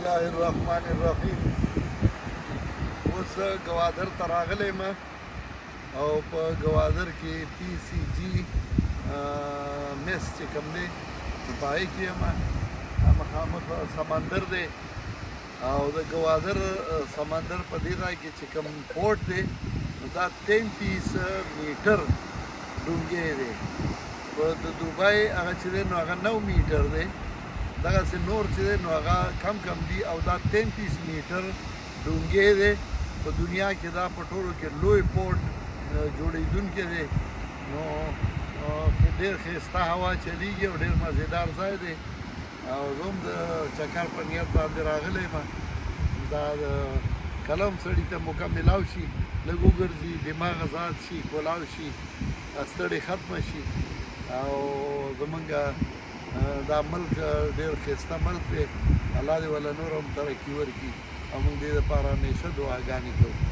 الله الرحمن الرحیم. اوس ګوادر ته راغلی یم او په ګوادر کې پی سی جي میس چې کوم دی نو په هغې کې یم. مخامخ سمندر دی او د ګوادر سمندر په دې ځای کې چې کوم پورټ دی نو دا 33 میټر ډونګی دی. د دوبۍ هغه چې دی نو هغه 9 میټر دی. دغسې نور چې دی نو هغه کم کم دي او دا 33 میټر ډونګی دی. په دنیا کې دا په ټولو کې لوی پورټ جوړېدونکی دی. نو ډېر ښایسته هوا چلیږي او ډېر مزېدار ځای دی او زه هم د چکر په نیت باندې راغلی یم. دا کله هم سړي ته موقع میلاو شي لږ وګرځي، دماغ آزاد شي، کولاو شي، ستړې ختمه شي. او زمونږ دا ملک ډېر ښایسته ملک دی. الله دې وله نور هم ترقي ورکړي او موږ دې دپاره همیشه دعاګانې کوو.